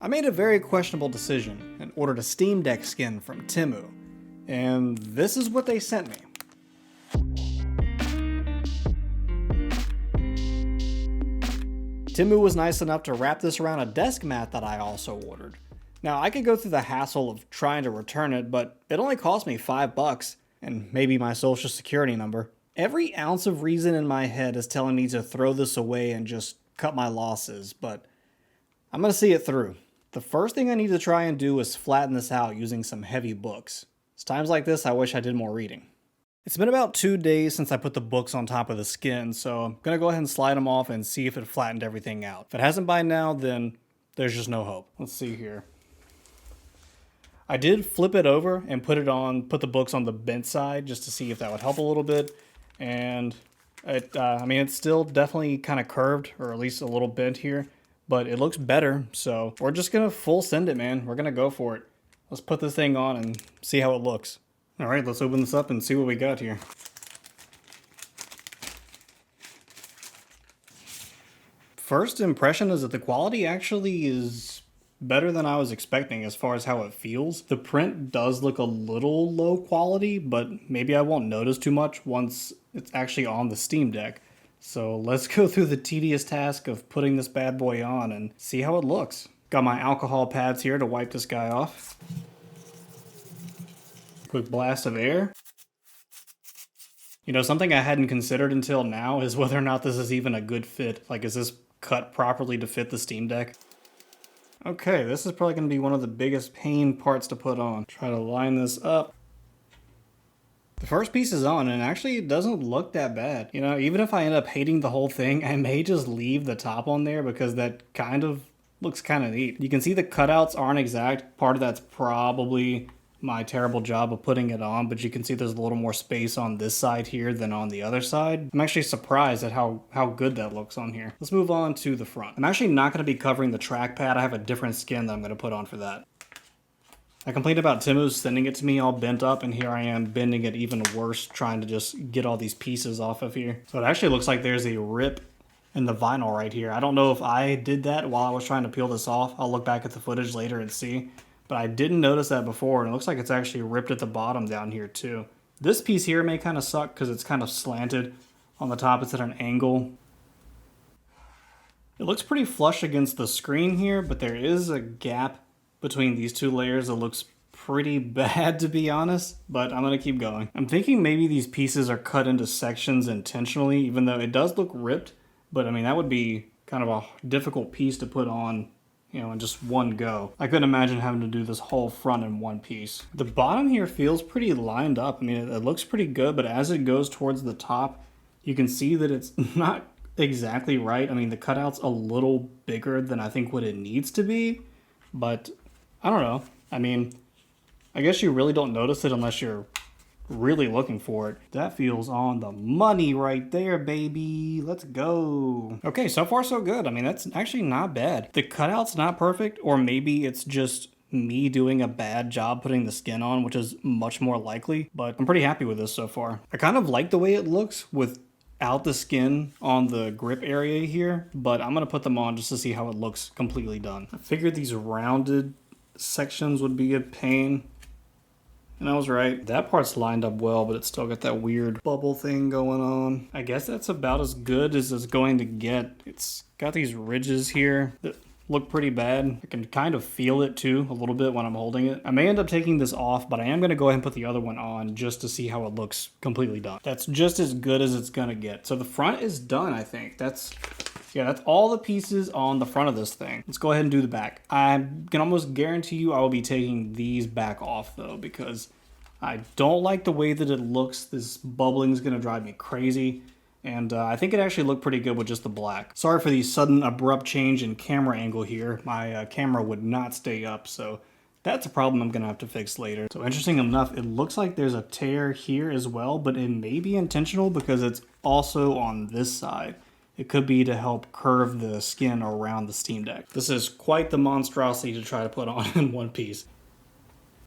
I made a very questionable decision and ordered a Steam Deck skin from TEMU, and this is what they sent me. TEMU was nice enough to wrap this around a desk mat that I also ordered. Now, I could go through the hassle of trying to return it, but it only cost me $5 and maybe my social security number. Every ounce of reason in my head is telling me to throw this away and just cut my losses, but I'm gonna see it through. The first thing I need to try and do is flatten this out using some heavy books. It's times like this I wish I did more reading. It's been about 2 days since I put the books on top of the skin, so I'm gonna go ahead and slide them off and see if it flattened everything out. If it hasn't by now, then there's just no hope. Let's see here. I did flip it over and put the books on the bent side just to see if that would help a little bit. And it's still definitely kind of curved, or at least a little bent here, but it looks better. So we're just gonna full send it, man. We're gonna go for it. Let's put this thing on and see how it looks. All right, let's open this up and see what we got here. First impression is that the quality actually is better than I was expecting as far as how it feels. The print does look a little low quality, but maybe I won't notice too much once it's actually on the Steam Deck. So let's go through the tedious task of putting this bad boy on and see how it looks. Got my alcohol pads here to wipe this guy off. Quick blast of air. You know, something I hadn't considered until now is whether or not this is even a good fit. Like, is this cut properly to fit the Steam Deck? Okay, this is probably going to be one of the biggest pain parts to put on. Try to line this up. The first piece is on, and actually it doesn't look that bad. You know, even if I end up hating the whole thing, I may just leave the top on there because that kind of looks kind of neat. You can see the cutouts aren't exact. Part of that's probably my terrible job of putting it on, but you can see there's a little more space on this side here than on the other side. I'm actually surprised at how good that looks on here. Let's move on to the front. I'm actually not going to be covering the trackpad. I have a different skin that I'm going to put on for that. I complained about TEMU sending it to me all bent up, and here I am bending it even worse, trying to just get all these pieces off of here. So it actually looks like there's a rip in the vinyl right here. I don't know if I did that while I was trying to peel this off. I'll look back at the footage later and see. But I didn't notice that before, and it looks like it's actually ripped at the bottom down here too. This piece here may kind of suck because it's kind of slanted on the top. It's at an angle. It looks pretty flush against the screen here, but there is a gap between these two layers that looks pretty bad, to be honest, but I'm gonna keep going. I'm thinking maybe these pieces are cut into sections intentionally, even though it does look ripped, but I mean, that would be kind of a difficult piece to put on, you know, in just one go. I couldn't imagine having to do this whole front in one piece. The bottom here feels pretty lined up. I mean, it looks pretty good, but as it goes towards the top, you can see that it's not exactly right. I mean, the cutout's a little bigger than I think what it needs to be, but I don't know. I mean, I guess you really don't notice it unless you're really looking for it. That feels on the money right there, baby. Let's go. Okay, so far so good. I mean, that's actually not bad. The cutout's not perfect, or maybe it's just me doing a bad job putting the skin on, which is much more likely, but I'm pretty happy with this so far. I kind of like the way it looks without the skin on the grip area here, but I'm gonna put them on just to see how it looks completely done. I figured these rounded sections would be a pain, and I was right. That part's lined up well, but it's still got that weird bubble thing going on. I guess that's about as good as it's going to get. It's got these ridges here that look pretty bad. I can kind of feel it too a little bit when I'm holding it. I may end up taking this off, but I am going to go ahead and put the other one on just to see how it looks completely done. That's just as good as it's going to get. So the front is done, I think. That's all the pieces on the front of this thing. Let's go ahead and do the back. I can almost guarantee you I will be taking these back off though, because I don't like the way that it looks. This bubbling is gonna drive me crazy. And I think it actually looked pretty good with just the black. Sorry for the sudden abrupt change in camera angle here. My camera would not stay up, so that's a problem I'm gonna have to fix later. So interesting enough, it looks like there's a tear here as well, but it may be intentional because it's also on this side. It could be to help curve the skin around the Steam Deck. This is quite the monstrosity to try to put on in one piece.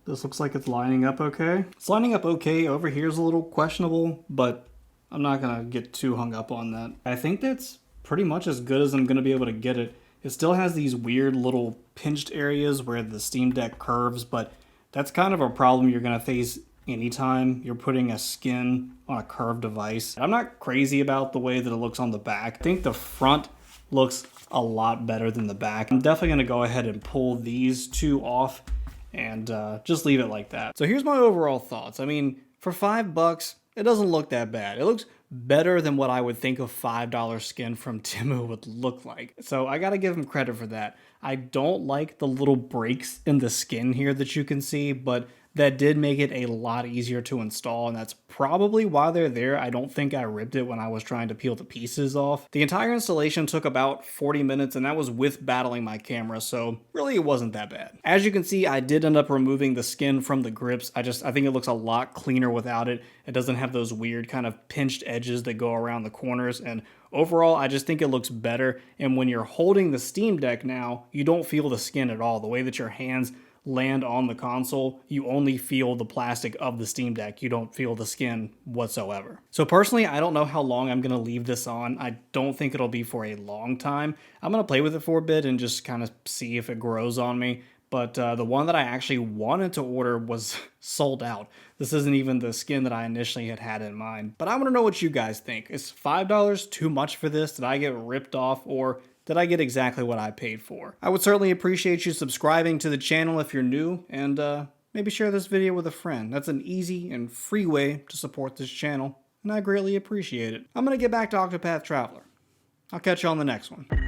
This looks like it's lining up okay. It's lining up okay. Over here is a little questionable, but I'm not gonna get too hung up on that. I think that's pretty much as good as I'm gonna be able to get it. It still has these weird little pinched areas where the Steam Deck curves, but that's kind of a problem you're going to face anytime you're putting a skin on a curved device. I'm not crazy about the way that it looks on the back. I think the front looks a lot better than the back. I'm definitely going to go ahead and pull these two off and just leave it like that. So here's my overall thoughts. I mean, for $5, it doesn't look that bad. It looks better than what I would think a $5 skin from TEMU would look like. So I gotta give them credit for that. I don't like the little breaks in the skin here that you can see, but that did make it a lot easier to install, and that's probably why they're there. I don't think I ripped it when I was trying to peel the pieces off. The entire installation took about 40 minutes, and that was with battling my camera, so really it wasn't that bad. As you can see, I did end up removing the skin from the grips. I think it looks a lot cleaner without it. It doesn't have those weird kind of pinched edges that go around the corners, and overall, I just think it looks better. And when you're holding the Steam Deck now, you don't feel the skin at all. The way that your hands land on the console, you only feel the plastic of the Steam Deck. You don't feel the skin whatsoever. So personally, I don't know how long I'm going to leave this on. I don't think it'll be for a long time. I'm going to play with it for a bit and just kind of see if it grows on me. But the one that I actually wanted to order was sold out. This isn't even the skin that I initially had in mind. But I want to know what you guys think. Is $5 too much for this? Did I get ripped off, or did I get exactly what I paid for? I would certainly appreciate you subscribing to the channel if you're new, and maybe share this video with a friend. That's an easy and free way to support this channel, and I greatly appreciate it. I'm going to get back to Octopath Traveler. I'll catch you on the next one.